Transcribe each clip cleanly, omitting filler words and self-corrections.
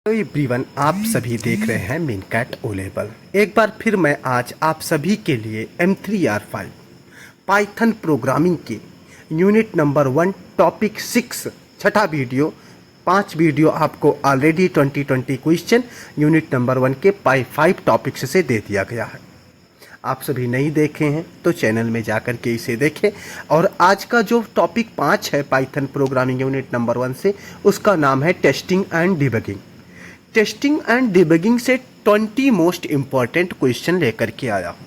Hello everyone, आप सभी देख रहे हैं मिनकैट ओ लेवल। एक बार फिर मैं आज आप सभी के लिए M3R5 पाइथन प्रोग्रामिंग के यूनिट नंबर 1 टॉपिक 6 छठा वीडियो। 5 वीडियो आपको ऑलरेडी 2020 क्वेश्चन यूनिट नंबर 1 के 5 टॉपिक्स से दे दिया गया है। आप सभी नहीं देखे हैं तो चैनल में जाकर के इसे देखें। और आज का जो टॉपिक 5 है पाइथन प्रोग्रामिंग यूनिट नंबर 1 से, उसका नाम है testing and debugging. Testing and debugging से 20 मोस्ट इम्पॉर्टेंट क्वेश्चन लेकर के आया हूँ।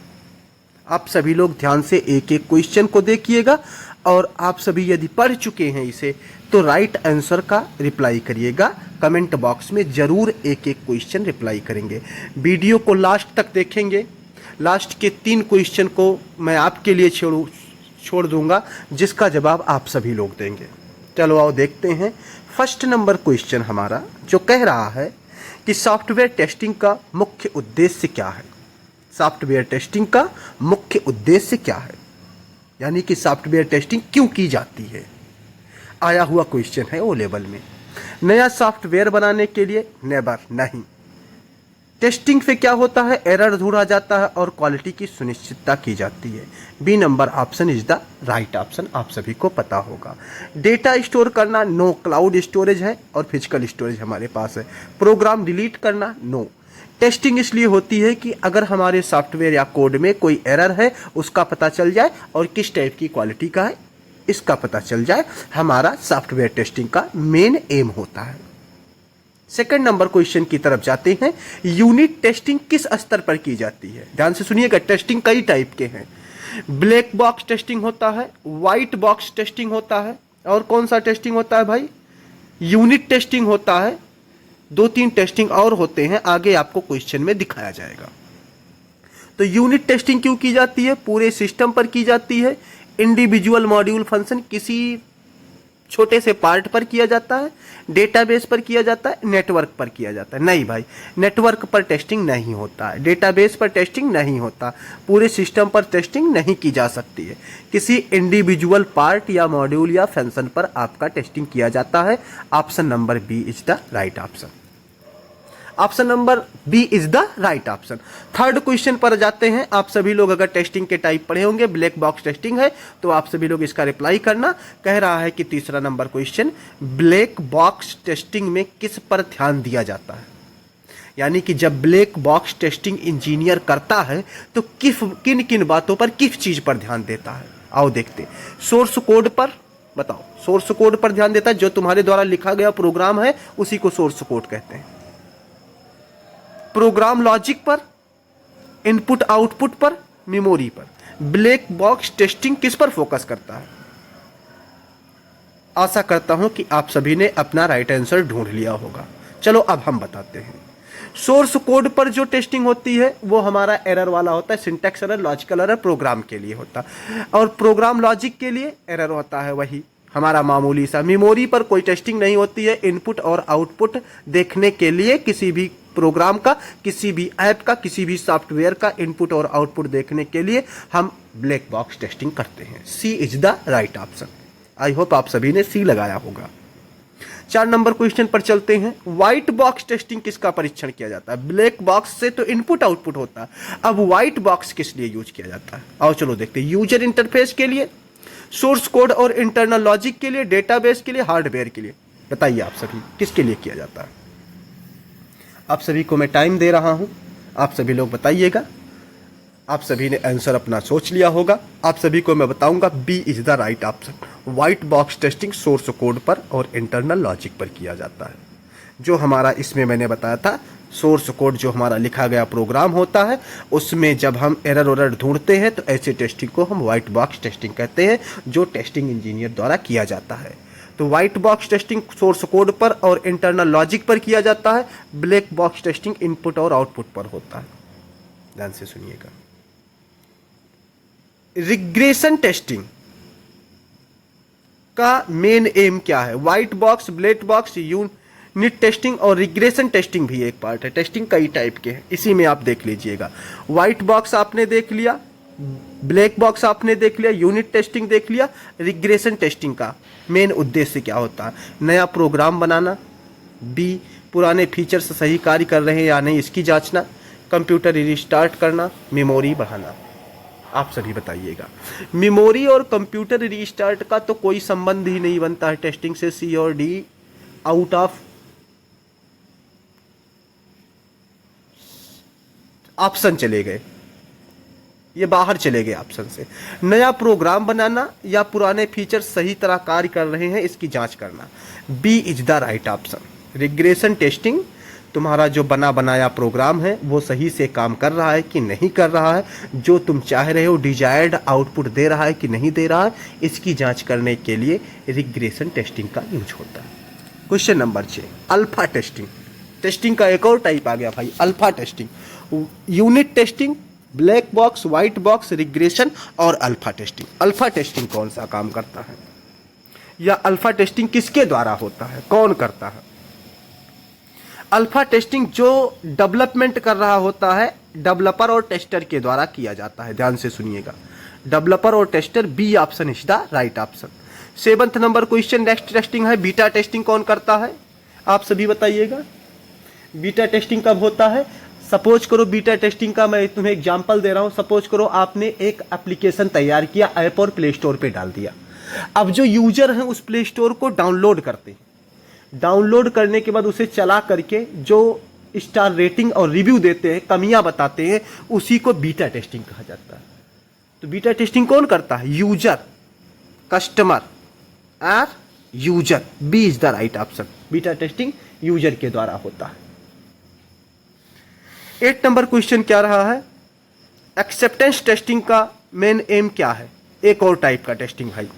आप सभी लोग ध्यान से एक एक क्वेश्चन को देखिएगा और आप सभी यदि पढ़ चुके हैं इसे तो राइट आंसर का रिप्लाई करिएगा। कमेंट बॉक्स में ज़रूर एक एक क्वेश्चन रिप्लाई करेंगे। वीडियो को लास्ट तक देखेंगे। लास्ट के 3 क्वेश्चन को मैं आपके लिए छोड़ दूंगा, जिसका जवाब आप सभी लोग देंगे। चलो आओ देखते हैं। फर्स्ट नंबर क्वेश्चन हमारा जो कह रहा है कि सॉफ्टवेयर टेस्टिंग का मुख्य उद्देश्य क्या है। सॉफ्टवेयर टेस्टिंग का मुख्य उद्देश्य क्या है, यानी कि सॉफ्टवेयर टेस्टिंग क्यों की जाती है। आया हुआ क्वेश्चन है ओ लेवल में। नया सॉफ्टवेयर बनाने के लिए नेवर, नहीं। टेस्टिंग से क्या होता है, एरर ढूंढा जाता है और क्वालिटी की सुनिश्चितता की जाती है। B number option is the right option, आप सभी को पता होगा। डेटा स्टोर करना, नो। क्लाउड स्टोरेज है और फिजिकल स्टोरेज हमारे पास है। प्रोग्राम डिलीट करना, नो। टेस्टिंग इसलिए होती है कि अगर हमारे सॉफ्टवेयर या कोड में कोई एरर है उसका पता चल जाए और किस टाइप की क्वालिटी का है इसका पता चल जाए। हमारा सॉफ्टवेयर टेस्टिंग का मेन एम होता है। सेकंड नंबर क्वेश्चन की तरफ जाते हैं। यूनिट टेस्टिंग किस स्तर पर की जाती है। ध्यान से सुनिएगा। टेस्टिंग कई टाइप के हैं। ब्लैक बॉक्स टेस्टिंग होता है, व्हाइट बॉक्स टेस्टिंग होता है, और कौन सा टेस्टिंग होता है भाई, यूनिट टेस्टिंग होता है। 2-3 टेस्टिंग और होते हैं, आगे आपको क्वेश्चन में दिखाया जाएगा। तो यूनिट टेस्टिंग क्यों की जाती है, पूरे सिस्टम पर की जाती है। इंडिविजुअल मॉड्यूल फंक्शन किसी छोटे से पार्ट पर किया जाता है, डेटाबेस पर किया जाता है, नेटवर्क पर किया जाता है। नहीं भाई, नेटवर्क पर टेस्टिंग नहीं होता है, डेटाबेस पर टेस्टिंग नहीं होता, पूरे सिस्टम पर टेस्टिंग नहीं की जा सकती है। किसी इंडिविजुअल पार्ट या मॉड्यूल या फंक्शन पर आपका टेस्टिंग किया जाता है। Option number B is the right option. Option number B is the right option. Third question पर जाते हैं। आप सभी लोग अगर टेस्टिंग के टाइप पढ़े होंगे, ब्लैक बॉक्स टेस्टिंग है तो आप सभी लोग इसका रिप्लाई करना। कह रहा है कि तीसरा number question, black box testing में किस पर ध्यान दिया जाता है। यानी कि जब ब्लैक बॉक्स टेस्टिंग इंजीनियर करता है तो किन किन बातों पर, किस चीज पर ध्यान देता है। आओ देखते। सोर्स कोड पर, बताओ। सोर्स कोड पर ध्यान देता है, जो तुम्हारे द्वारा लिखा गया प्रोग्राम है उसी को सोर्स कोड कहते हैं। प्रोग्राम लॉजिक पर, इनपुट आउटपुट पर, मेमोरी पर। ब्लैक बॉक्स टेस्टिंग किस पर फोकस करता है। आशा करता हूं कि आप सभी ने अपना राइट आंसर ढूंढ लिया होगा। चलो अब हम बताते हैं। सोर्स कोड पर जो टेस्टिंग होती है वो हमारा एरर वाला होता है, syntax error, logical error program के लिए होता है। और प्रोग्राम लॉजिक के लिए एरर होता है वही हमारा मामूली सा। मेमोरी पर कोई टेस्टिंग नहीं होती है। इनपुट और आउटपुट देखने के लिए किसी भी प्रोग्राम का, किसी भी ऐप का, किसी भी सॉफ्टवेयर का इनपुट और आउटपुट देखने के लिए हम ब्लैक बॉक्स टेस्टिंग करते हैं। C is the right option. I hope आप सभी ने सी लगाया होगा। 4 नंबर क्वेश्चन पर चलते हैं। व्हाइट बॉक्स टेस्टिंग किसका परीक्षण किया जाता है। ब्लैक बॉक्स से तो इनपुट आउटपुट होता है, अब व्हाइट बॉक्स किस लिए यूज किया जाता है। आओ चलो देखते हैं। यूजर इंटरफेस के लिए, सोर्स कोड और इंटरनल लॉजिक के लिए, डेटाबेस के लिए, हार्डवेयर के लिए। बताइए आप सभी किसके लिए किया जाता है। आप सभी को मैं टाइम दे रहा हूं, आप सभी लोग बताइएगा। आप सभी ने आंसर अपना सोच लिया होगा। आप सभी को मैं बताऊंगा B is the right option. White box testing source code पर और इंटरनल लॉजिक पर किया जाता है। जो हमारा इसमें मैंने बताया था, सोर्स कोड जो हमारा लिखा गया प्रोग्राम होता है उसमें जब हम एरर ढूंढते हैं तो ऐसे टेस्टिंग को हम व्हाइट बॉक्स टेस्टिंग कहते हैं, जो टेस्टिंग इंजीनियर द्वारा किया जाता है। तो white box testing source code पर और इंटरनल लॉजिक पर किया जाता है। ब्लैक बॉक्स टेस्टिंग इनपुट और आउटपुट पर होता है। ध्यान से सुनिएगा। रिग्रेशन टेस्टिंग का मेन एम क्या है। White box, black box, unit testing और रिग्रेशन टेस्टिंग भी एक पार्ट है। टेस्टिंग कई टाइप के हैं, इसी में आप देख लीजिएगा। व्हाइट बॉक्स आपने देख लिया, ब्लैक बॉक्स आपने देख लिया, यूनिट टेस्टिंग देख लिया। रिग्रेशन टेस्टिंग का मेन उद्देश्य क्या होता है। नया प्रोग्राम बनाना, बी पुराने फीचर्स सही कार्य कर रहे हैं या नहीं इसकी जांचना, कंप्यूटर रिस्टार्ट करना, मेमोरी बढ़ाना। आप सभी बताइएगा। मेमोरी और कंप्यूटर रिस्टार्ट का तो कोई संबंध ही नहीं बनता है टेस्टिंग से। सी और डी आउट ऑफ ऑप्शन चले गए, ये बाहर चले गए ऑप्शन से। नया प्रोग्राम बनाना या पुराने फीचर सही तरह कार्य कर रहे हैं इसकी जांच करना। B is the right option. Regression testing, तुम्हारा जो बना बनाया प्रोग्राम है वो सही से काम कर रहा है कि नहीं कर रहा है, जो तुम चाह रहे हो डिजायर्ड आउटपुट दे रहा है कि नहीं दे रहा है, इसकी जांच करने के लिए रिग्रेशन टेस्टिंग का यूज होता है। Question number 6, alpha testing. Testing का एक और टाइप आ गया भाई, alpha testing. Unit testing, black box, white box, regression और अल्फा टेस्टिंग। अल्फा टेस्टिंग कौन सा काम करता है, या अल्फा टेस्टिंग किसके द्वारा होता है, कौन करता है? अल्फा टेस्टिंग जो डेवलपमेंट कर रहा होता है डेवलपर और टेस्टर के द्वारा किया जाता है। ध्यान से सुनिएगा, डेवलपर और tester. B option is the right option. 7th number question next testing है। बीटा टेस्टिंग कौन करता है, आप सभी बताइएगा। बीटा टेस्टिंग कब होता है? सपोज करो बीटा टेस्टिंग का मैं तुम्हें एग्जांपल दे रहा हूं। सपोज करो आपने एक एप्लीकेशन तैयार किया, ऐप और प्ले स्टोर पे डाल दिया। अब जो यूजर हैं उस प्ले स्टोर को डाउनलोड करते हैं। डाउनलोड करने के बाद उसे चला करके जो स्टार रेटिंग और रिव्यू देते हैं, कमियां बताते हैं, उसी को बीटा टेस्टिंग कहा जाता है। तो बीटा टेस्टिंग कौन करता है? यूजर, कस्टमर और user. B is the right option. Beta testing user के द्वारा होता है। 8 नंबर क्वेश्चन क्या रहा है? एक्सेप्टेंस टेस्टिंग का मेन एम क्या है? एक और टाइप का टेस्टिंग भाई,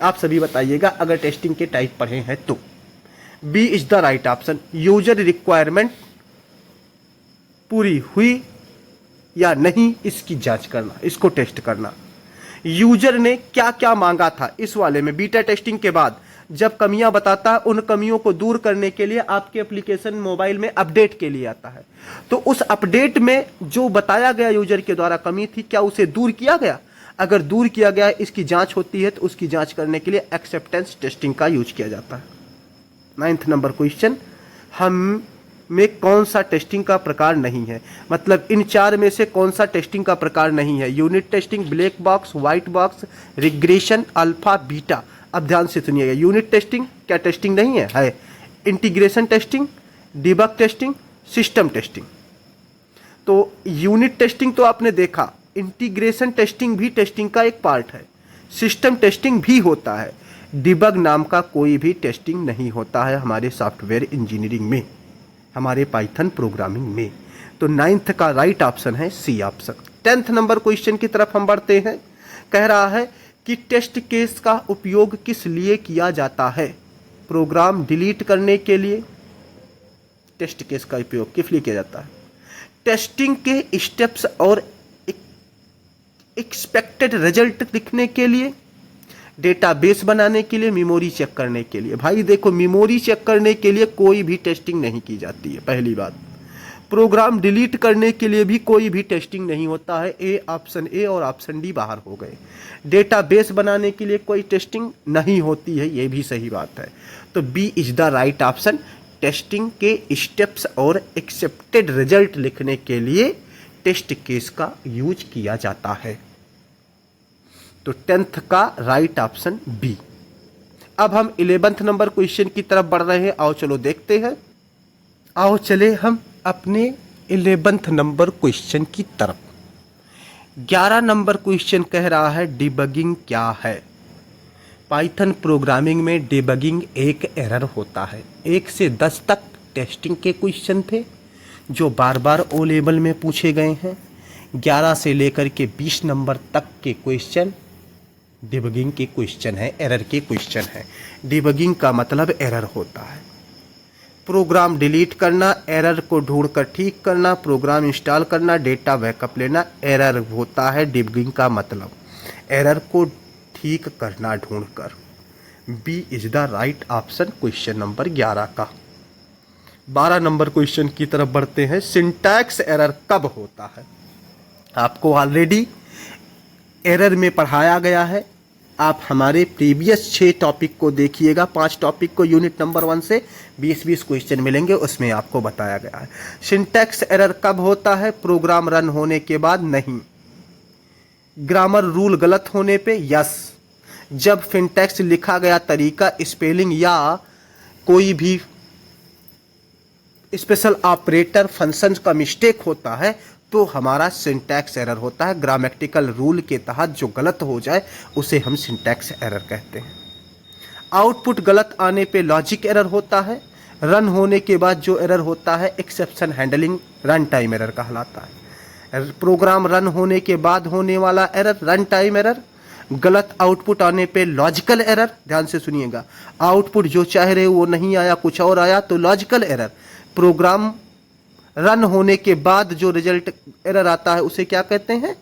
आप सभी बताइएगा अगर टेस्टिंग के टाइप पढ़े हैं तो। B is the right option. User requirement पूरी हुई या नहीं इसकी जांच करना, इसको टेस्ट करना। यूजर ने क्या क्या मांगा था इस वाले में। बीटा टेस्टिंग के बाद जब कमियां बताता है, उन कमियों को दूर करने के लिए आपके एप्लीकेशन मोबाइल में अपडेट के लिए आता है। तो उस अपडेट में जो बताया गया यूजर के द्वारा कमी थी, क्या उसे दूर किया गया? अगर दूर किया गया इसकी जांच होती है, तो उसकी जांच करने के लिए एक्सेप्टेंस टेस्टिंग का यूज किया जाता है। 9th नंबर क्वेश्चन, हम में कौन सा टेस्टिंग का प्रकार नहीं है? मतलब इन 4 में से कौन सा टेस्टिंग का प्रकार नहीं है? Unit testing, black box, white box, regression, alpha, beta. अब ध्यान से सुनिएगा। यूनिट टेस्टिंग क्या टेस्टिंग नहीं है? है। Integration testing, debug testing, system testing. तो यूनिट टेस्टिंग तो आपने देखा, इंटीग्रेशन टेस्टिंग भी टेस्टिंग का एक पार्ट है, सिस्टम टेस्टिंग भी होता है। डिबग नाम का कोई भी टेस्टिंग नहीं होता है हमारे सॉफ्टवेयर इंजीनियरिंग में, हमारे पाइथन प्रोग्रामिंग में। तो 9th का राइट ऑप्शन है C option. 10th number question की तरफ हम बढ़ते हैं। कह रहा है कि टेस्ट केस का उपयोग किस लिए किया जाता है? प्रोग्राम डिलीट करने के लिए टेस्ट केस का उपयोग किस लिए किया जाता है? टेस्टिंग के स्टेप्स और एक्सपेक्टेड रिजल्ट लिखने के लिए, डेटाबेस बनाने के लिए, मेमोरी चेक करने के लिए। भाई देखो, मेमोरी चेक करने के लिए कोई भी टेस्टिंग नहीं की जाती है, पहली बात। प्रोग्राम डिलीट करने के लिए भी कोई भी टेस्टिंग नहीं होता है। ऑप्शन ए और ऑप्शन डी बाहर हो गए। डेटाबेस बनाने के लिए कोई टेस्टिंग नहीं होती है, ये भी सही बात है। तो B is the right option. Testing के स्टेप्स और एक्सेप्टेड रिजल्ट लिखने के लिए टेस्ट केस का यूज किया जाता है। तो 10th का राइट ऑप्शन बी। अब हम 11th नंबर क्वेश्चन की तरफ बढ़ रहे हैं। आओ चलो देखते हैं। आओ चले हम अपने 11th नंबर क्वेश्चन की तरफ। 11 नंबर क्वेश्चन कह रहा है डिबगिंग क्या है? पाइथन प्रोग्रामिंग में डिबगिंग एक एरर होता है। 1 से 10 तक टेस्टिंग के क्वेश्चन थे जो बार बार ओ लेवल में पूछे गए हैं। 11 से लेकर के 20 नंबर तक के क्वेश्चन डिबगिंग के क्वेश्चन है, एरर के क्वेश्चन है। डिबगिंग का मतलब एरर होता है। प्रोग्राम डिलीट करना, एरर को ढूंढकर ठीक करना, प्रोग्राम इंस्टॉल करना, डेटा बैकअप लेना, एरर होता है डिबगिंग का मतलब। एरर को ठीक करना ढूंढकर। B is the right option question number 11 का। 12 नंबर क्वेश्चन की तरफ बढ़ते हैं। सिंटैक्स एरर कब होता है? आपको ऑलरेडी एरर में पढ़ाया गया है आप हमारे प्रीवियस 6 टॉपिक को देखिएगा, 5 टॉपिक को यूनिट नंबर 1 से 20-20 क्वेश्चन मिलेंगे, उसमें आपको बताया गया है। सिंटैक्स एरर कब होता है? प्रोग्राम रन होने के बाद नहीं। ग्रामर रूल गलत होने पे यस। जब सिंटैक्स लिखा गया तरीका, स्पेलिंग या कोई भी स्पेशल ऑपरेटर फंक्शन का मिस्टेक होता है तो हमारा सिंटैक्स एरर होता है। ग्रामेटिकल रूल के तहत जो गलत हो जाए उसे हम सिंटैक्स एरर कहते हैं। आउटपुट गलत आने पे लॉजिक एरर होता है। रन होने के बाद जो एरर होता है exception handling run time error कहलाता है। प्रोग्राम रन होने के बाद होने वाला एरर रन टाइम एरर। गलत आउटपुट आने पे लॉजिकल एरर, ध्यान से सुनिएगा, आउटपुट जो चाह रहे वो नहीं आया, कुछ और आया तो लॉजिकल एरर। प्रोग्राम रन होने के बाद जो रिजल्ट एरर आता है उसे क्या कहते हैं?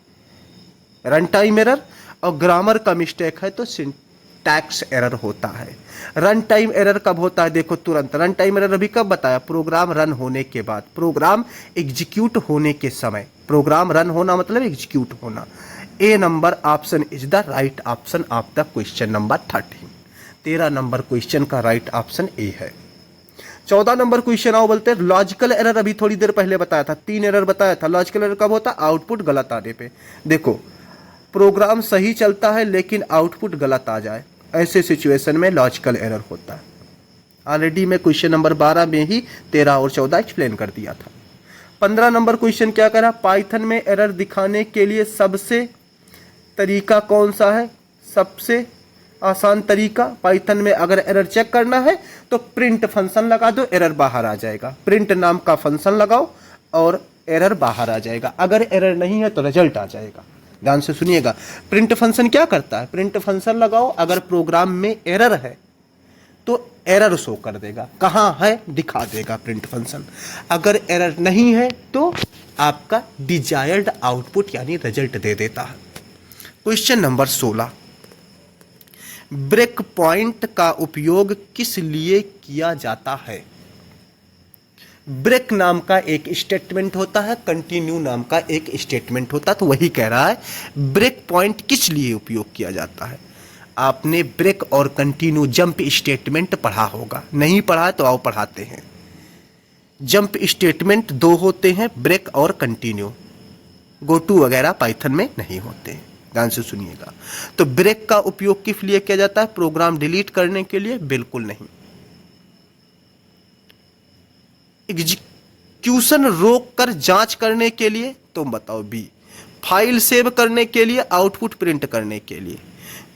Run time error. और ग्रामर का मिस्टेक है तो सिंटैक्स एरर होता है। रन टाइम एरर कब होता है? देखो तुरंत। रन टाइम एरर अभी कब बताया? प्रोग्राम रन होने के बाद, प्रोग्राम एग्जीक्यूट होने के समय। प्रोग्राम रन होना मतलब एग्जीक्यूट होना। A number option is the right option of the question number 13। 13 number question का राइट ऑप्शन ए है। 14 नंबर क्वेश्चन आओ बोलते हैं लॉजिकल एरर। अभी थोड़ी देर पहले बताया था, 3 एरर बताया था। लॉजिकल एरर कब होता? आउटपुट गलत आने पे। देखो, प्रोग्राम सही चलता है लेकिन आउटपुट गलत आ जाए, ऐसे सिचुएशन में लॉजिकल एरर होता है। ऑलरेडी मैं क्वेश्चन नंबर 12 में ही 13 और 14 एक्सप्लेन कर दिया था। 15 नंबर क्वेश्चन क्या करा? पाइथन में एरर दिखाने के लिए सबसे तरीका कौन सा है? सबसे आसान तरीका पाइथन में अगर एरर चेक करना है तो प्रिंट फंक्शन लगा दो, एरर बाहर आ जाएगा। प्रिंट नाम का फंक्शन लगाओ और एरर बाहर आ जाएगा। अगर एरर नहीं है तो रिजल्ट आ जाएगा। ध्यान से सुनिएगा, प्रिंट फंक्शन क्या करता है? प्रिंट फंक्शन लगाओ, अगर प्रोग्राम में एरर है तो एरर शो कर देगा, कहाँ है दिखा देगा प्रिंट फंक्शन। अगर एरर नहीं है तो आपका डिजायर्ड आउटपुट यानी रिजल्ट दे देता है। क्वेश्चन नंबर 16, ब्रेक पॉइंट का उपयोग किस लिए किया जाता है? ब्रेक नाम का एक स्टेटमेंट होता है, कंटिन्यू नाम का एक स्टेटमेंट होता है, तो वही कह रहा है ब्रेक पॉइंट किस लिए उपयोग किया जाता है। आपने ब्रेक और कंटिन्यू जंप स्टेटमेंट पढ़ा होगा, नहीं पढ़ा है तो आओ पढ़ाते हैं। जंप स्टेटमेंट 2 होते हैं, ब्रेक और कंटिन्यू। गो टू वगैरह पाइथन में नहीं होते। ध्यान से सुनिएगा, तो ब्रेक का उपयोग किस लिए किया जाता है? प्रोग्राम डिलीट करने के लिए? बिल्कुल नहीं। एग्जीक्यूशन रोक कर जांच करने के लिए? तुम बताओ बी। फाइल सेव करने के लिए? आउटपुट प्रिंट करने के लिए?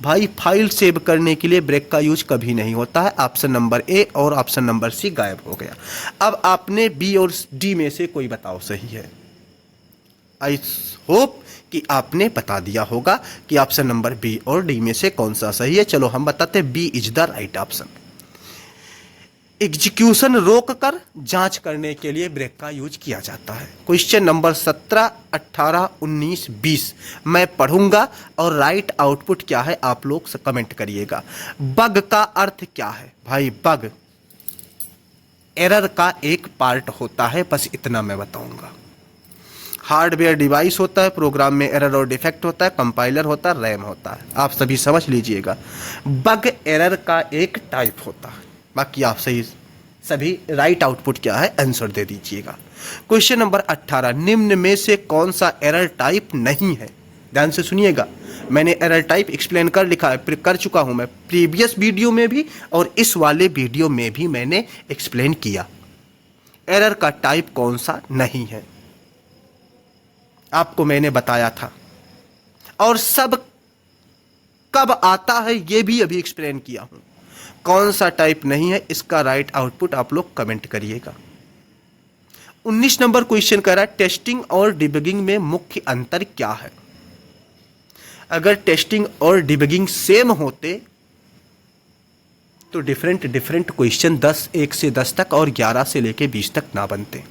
भाई फाइल सेव करने के लिए ब्रेक का यूज कभी नहीं होता है। ऑप्शन नंबर ए और ऑप्शन नंबर सी गायब हो गया। अब आपने बी और डी में से कोई बताओ सही है। आई होप कि आपने बता दिया होगा कि ऑप्शन नंबर बी और डी में से कौन सा सही है। चलो हम बताते हैं, B is the right option. Execution रोक कर जांच करने के लिए ब्रेक का यूज किया जाता है। क्वेश्चन नंबर 17, 18, 19, 20 मैं पढ़ूंगा और राइट आउटपुट क्या है आप लोग कमेंट करिएगा। बग का अर्थ क्या है? भाई बग एरर का एक पार्ट होता है, बस इतना मैं बताऊंगा। हार्डवेयर डिवाइस होता है, प्रोग्राम में एरर और डिफेक्ट होता है, कंपाइलर होता है, रैम होता है। आप सभी समझ लीजिएगा, बग एरर का एक टाइप होता है। बाकी आप सभी राइट आउटपुट क्या है आंसर दे दीजिएगा। क्वेश्चन नंबर 18, निम्न में से कौन सा एरर टाइप नहीं है? ध्यान से सुनिएगा, मैंने एरर टाइप एक्सप्लेन कर चुका हूं मैं प्रीवियस वीडियो में भी और इस वाले वीडियो में भी मैंने एक्सप्लेन किया। एरर का टाइप कौन सा नहीं है आपको मैंने बताया था, और सब कब आता है ये भी अभी एक्सप्लेन किया हूं। कौन सा टाइप नहीं है इसका राइट आउटपुट आप लोग कमेंट करिएगा। 19 नंबर क्वेश्चन कह रहा है टेस्टिंग और डिबगिंग में मुख्य अंतर क्या है? अगर टेस्टिंग और डिबगिंग सेम होते तो डिफरेंट क्वेश्चन 1 से 10 तक और 11 से लेके 20 तक ना बनते।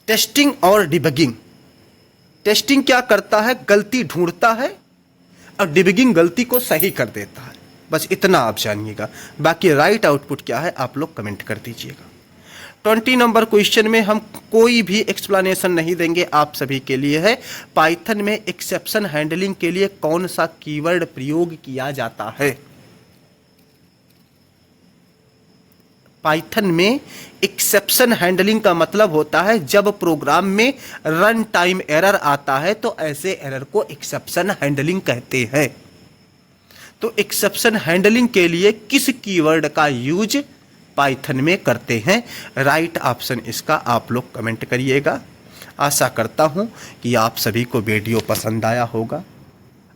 टेस्टिंग और डिबगिंग, टेस्टिंग क्या करता है? गलती ढूंढता है और डिबगिंग गलती को सही कर देता है। बस इतना आप जानिएगा, बाकी राइट आउटपुट क्या है आप लोग कमेंट कर दीजिएगा। 20 नंबर क्वेश्चन में हम कोई भी एक्सप्लेनेशन नहीं देंगे, आप सभी के लिए है। पाइथन में एक्सेप्शन हैंडलिंग के लिए कौन सा कीवर्ड प्रयोग किया जाता है? पाइथन में एक्सेप्शन हैंडलिंग का मतलब होता है जब प्रोग्राम में रन टाइम एरर आता है तो ऐसे एरर को एक्सेप्शन हैंडलिंग कहते हैं। तो एक्सेप्शन हैंडलिंग के लिए किस कीवर्ड का यूज पाइथन में करते हैं? राइट ऑप्शन इसका आप लोग कमेंट करिएगा। आशा करता हूं कि आप सभी को वीडियो पसंद आया होगा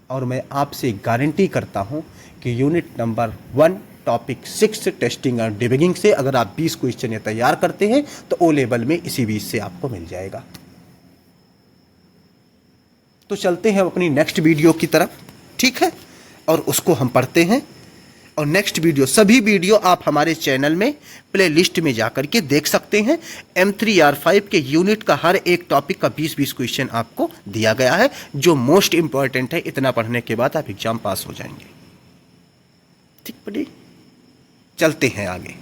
और मैं आपसे गारंटी करता हूं कि यूनिट नंबर 1 टॉपिक 6 टेस्टिंग और डिबगिंग से अगर आप 20 क्वेश्चन तैयार करते हैं तो ओ लेवल में इसी 20 से आपको मिल जाएगा। तो चलते हैं अपनी नेक्स्ट वीडियो की तरफ, ठीक है, और उसको हम पढ़ते हैं। और नेक्स्ट वीडियो, सभी वीडियो आप हमारे चैनल में प्लेलिस्ट में जाकर के देख सकते हैं। M3R5 के यूनिट का हर एक टॉपिक का 20-20 क्वेश्चन आपको दिया गया है जो मोस्ट इंपॉर्टेंट है। इतना पढ़ने के बाद आप एग्जाम पास हो जाएंगे। ठीक पड़ी, चलते हैं आगे।